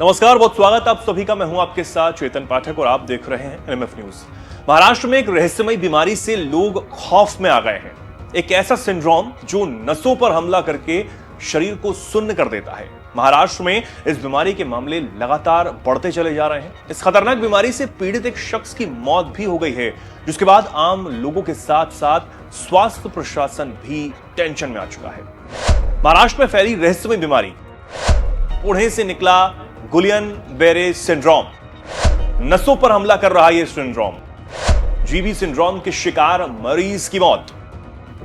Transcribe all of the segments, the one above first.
नमस्कार, बहुत स्वागत आप सभी का। मैं हूं आपके साथ चेतन पाठक और आप देख रहे हैं एनएमएफ न्यूज। महाराष्ट्र में एक रहस्यमयी बीमारी से लोग खौफ में आ गए हैं। एक ऐसा सिंड्रोम जो नसों पर हमला करके शरीर को सुन्न कर देता है। महाराष्ट्र में इस बीमारी के मामले लगातार बढ़ते चले जा रहे हैं। इस खतरनाक बीमारी से पीड़ित एक शख्स की मौत भी हो गई है, जिसके बाद आम लोगों के साथ साथ स्वास्थ्य प्रशासन भी टेंशन में आ चुका है। महाराष्ट्र में फैली रहस्यमयी बीमारी, पुणे से निकला गुलियन-बेरे सिंड्रोम। नसों पर हमला कर रहा यह सिंड्रोम, जीबी सिंड्रोम के शिकार मरीज की मौत।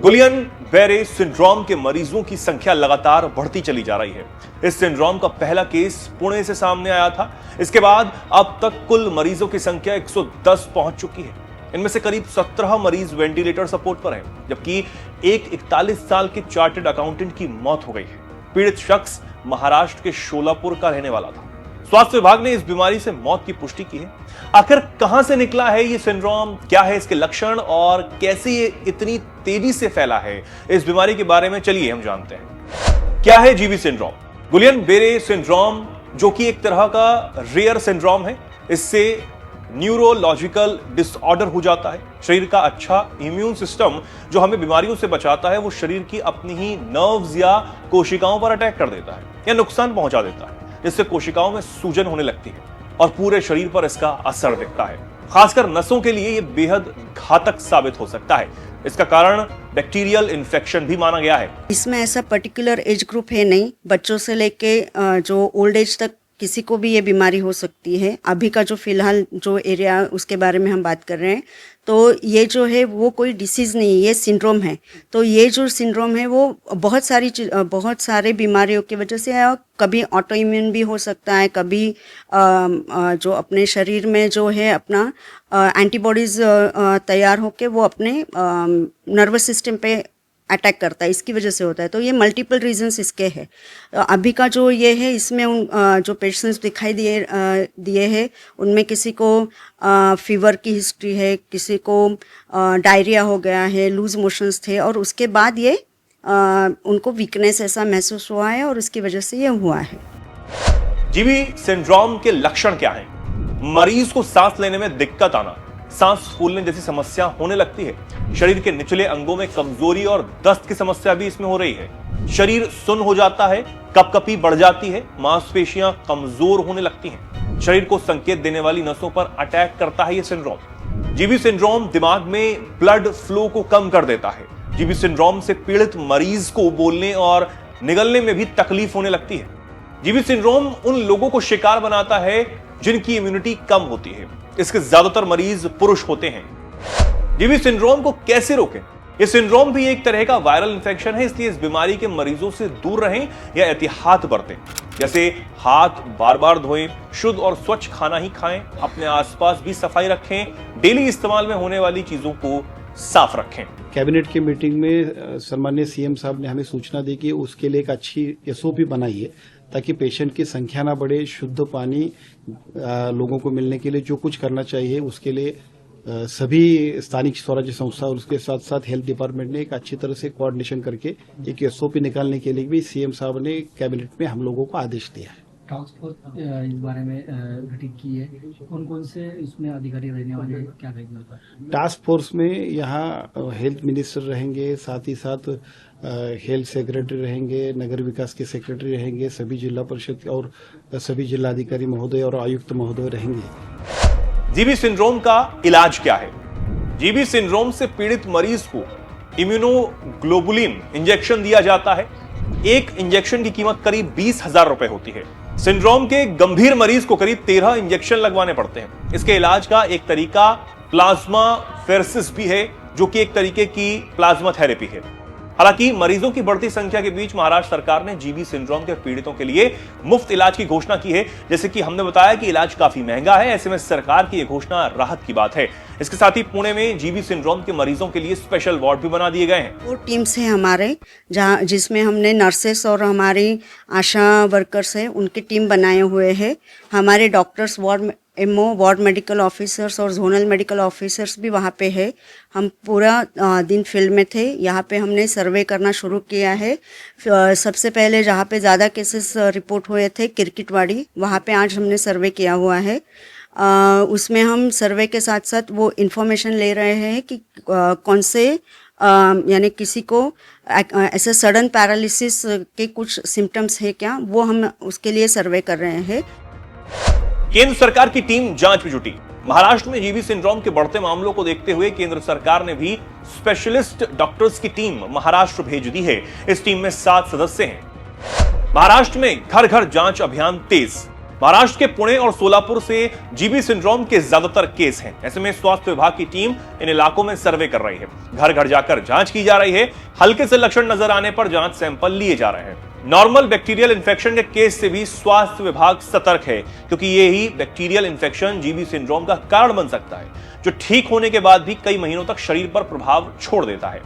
गुलियन-बेरे सिंड्रोम के मरीजों की संख्या लगातार बढ़ती चली जा रही है। इस सिंड्रोम का पहला केस पुणे से सामने आया था। इसके बाद अब तक कुल मरीजों की संख्या 110 पहुंच चुकी है। इनमें से करीब 17 मरीज वेंटिलेटर सपोर्ट पर हैं, जबकि एक 41 साल के चार्टर्ड अकाउंटेंट की मौत हो गई है। पीड़ित शख्स महाराष्ट्र के शोलापुर का रहने वाला था। स्वास्थ्य विभाग ने इस बीमारी से मौत की पुष्टि की है। आखिर कहां से निकला है ये सिंड्रोम, क्या है इसके लक्षण और कैसे ये इतनी तेजी से फैला है, इस बीमारी के बारे में चलिए हम जानते हैं। क्या है जीबी सिंड्रोम? गुलियन-बेरे सिंड्रोम, जो कि एक तरह का रेयर सिंड्रोम है, इससे न्यूरोलॉजिकल डिसऑर्डर हो जाता है। शरीर का अच्छा इम्यून सिस्टम जो हमें बीमारियों से बचाता है, वो शरीर की अपनी ही नर्व्स या कोशिकाओं पर अटैक कर देता है या नुकसान पहुंचा देता है, जिससे कोशिकाओं में सूजन होने लगती है और पूरे शरीर पर इसका असर दिखता है। खासकर नसों के लिए यह बेहद घातक साबित हो सकता है। इसका कारण बैक्टीरियल इन्फेक्शन भी माना गया है। इसमें ऐसा पर्टिकुलर एज ग्रुप है नहीं, बच्चों से लेके जो ओल्ड एज तक किसी को भी ये बीमारी हो सकती है। अभी का जो फिलहाल जो एरिया उसके बारे में हम बात कर रहे हैं, तो ये जो है वो कोई डिसीज़ नहीं, ये सिंड्रोम है। तो ये जो सिंड्रोम है वो बहुत सारे बीमारियों की वजह से कभी ऑटो इम्यून भी हो सकता है, कभी जो अपने शरीर में जो है अपना एंटीबॉडीज़ तैयार होके वो अपने नर्वस सिस्टम पे अटैक करता है, इसकी वजह से होता है। तो ये मल्टीपल रीजंस इसके हैं। अभी का जो ये है, इसमें जो पेशेंट्स दिखाई दिए हैं, उनमें किसी को फीवर की हिस्ट्री है, किसी को डायरिया हो गया है, लूज मोशंस थे और उसके बाद ये उनको वीकनेस ऐसा महसूस हुआ है और उसकी वजह से ये हुआ है। जीबी सिंड्रोम के लक्षण क्या हैं? मरीज को सांस लेने में दिक्कत आना, सांस फूलने जैसी समस्या होने लगती है। शरीर के निचले अंगों में कमजोरी और दस्त की समस्या भी इसमें हो रही है। शरीर सुन्न हो जाता है, कपकपी बढ़ जाती है, मांसपेशियां कमजोर होने लगती हैं। शरीर को संकेत देने वाली नसों पर अटैक करता है यह सिंड्रोम। जीबी सिंड्रोम दिमाग में ब्लड फ्लो को कम कर देता है। जीबी सिंड्रोम से पीड़ित मरीज को बोलने और निगलने में भी तकलीफ होने लगती है। जीबी सिंड्रोम उन लोगों को शिकार बनाता है जिनकी इम्यूनिटी कम होती है। इसके ज्यादातर मरीज पुरुष होते हैं। जीबी सिंड्रोम को कैसे रोकें? यह सिंड्रोम भी एक तरह का वायरल इंफेक्शन है, इसलिए इस बीमारी के मरीजों से दूर रहें या एहतियात बरतें। जैसे हाथ बार बार धोएं, शुद्ध और स्वच्छ खाना ही खाएं, अपने आसपास भी सफाई रखें, डेली इस्तेमाल में होने वाली चीजों को साफ रखें। कैबिनेट की मीटिंग में सम्माननीय सीएम साहब ने हमें सूचना दी कि उसके लिए एक अच्छी एसओपी बनाई है, ताकि पेशेंट की संख्या ना बढ़े, शुद्ध पानी लोगों को मिलने के लिए जो कुछ करना चाहिए उसके लिए सभी स्थानिक स्वराज्य संस्था और उसके साथ साथ हेल्थ डिपार्टमेंट ने एक अच्छी तरह से कोऑर्डिनेशन करके एक एसओपी निकालने के लिए भी सीएम साहब ने कैबिनेट में हम लोगों को आदेश दिया है। टास्क फोर्स इस बारे में गठित की है, कौन कौन से इसमें अधिकारी रहने वाले हैं, क्या रहेंगे? टास्क फोर्स में यहाँ हेल्थ मिनिस्टर रहेंगे, साथ ही साथ हेल्थ सेक्रेटरी रहेंगे, नगर विकास के सेक्रेटरी रहेंगे, सभी जिला परिषद और सभी जिलाधिकारी महोदय और आयुक्त महोदय रहेंगे। जीबी सिंड्रोम का इलाज क्या है? जीबी सिंड्रोम से पीड़ित मरीज को इम्यूनोग्लोबुलिन इंजेक्शन दिया जाता है। एक इंजेक्शन की कीमत करीब 20,000 रुपए होती है। सिंड्रोम के गंभीर मरीज को करीब 13 इंजेक्शन लगवाने पड़ते हैं। इसके इलाज का एक तरीका प्लाज्मा फेरेसिस भी है, जो कि एक तरीके की प्लाज्मा थेरेपी है। हालांकि मरीजों की बढ़ती संख्या के बीच महाराष्ट्र सरकार ने जीबी सिंड्रोम के पीड़ितों के लिए मुफ्त इलाज की घोषणा की है। जैसे कि हमने बताया कि इलाज काफी महंगा है, ऐसे में सरकार की यह घोषणा राहत की बात है। इसके साथ ही पुणे में जीबी सिंड्रोम के मरीजों के लिए स्पेशल वार्ड भी बना दिए गए हैं। वो टीम्स है हमारे, जिसमें हमने नर्सेस और हमारी आशा वर्कर्स है, उनकी टीम बनाए हुए हैं। हमारे doctors ward MO, ward medical officers और जोनल मेडिकल ऑफिसर्स भी वहाँ पे है। हम पूरा दिन फील्ड में थे। यहाँ पे हमने सर्वे करना शुरू किया है। सबसे पहले जहाँ पे ज़्यादा केसेस रिपोर्ट हुए थे किरकिटवाड़ी, वहाँ पे आज हमने सर्वे किया हुआ है। उसमें हम सर्वे के साथ साथ वो इन्फॉर्मेशन ले रहे हैं कि कौन से यानी किसी को ऐसे सडन पैरालिसिस के कुछ सिम्टम्स है क्या, वो हम उसके लिए सर्वे कर रहे हैं। केंद्र सरकार की टीम जांच में जुटी। महाराष्ट्र में जीबी सिंड्रोम के बढ़ते मामलों को देखते हुए केंद्र सरकार ने भी स्पेशलिस्ट डॉक्टर्स की टीम महाराष्ट्र भेज दी है। इस टीम में 7 सदस्य हैं। महाराष्ट्र में घर घर जांच अभियान तेज। महाराष्ट्र के पुणे और सोलापुर से जीबी सिंड्रोम के ज्यादातर केस हैं। ऐसे में स्वास्थ्य विभाग की टीम इन इलाकों में सर्वे कर रही है। घर घर जाकर जांच की जा रही है। हल्के से लक्षण नजर आने पर जांच सैंपल लिए जा रहे हैं। नॉर्मल बैक्टीरियल इन्फेक्शन के केस से भी स्वास्थ्य विभाग सतर्क है, क्योंकि ये ही बैक्टीरियल इन्फेक्शन जीबी सिंड्रोम का कारण बन सकता है, जो ठीक होने के बाद भी कई महीनों तक शरीर पर प्रभाव छोड़ देता है।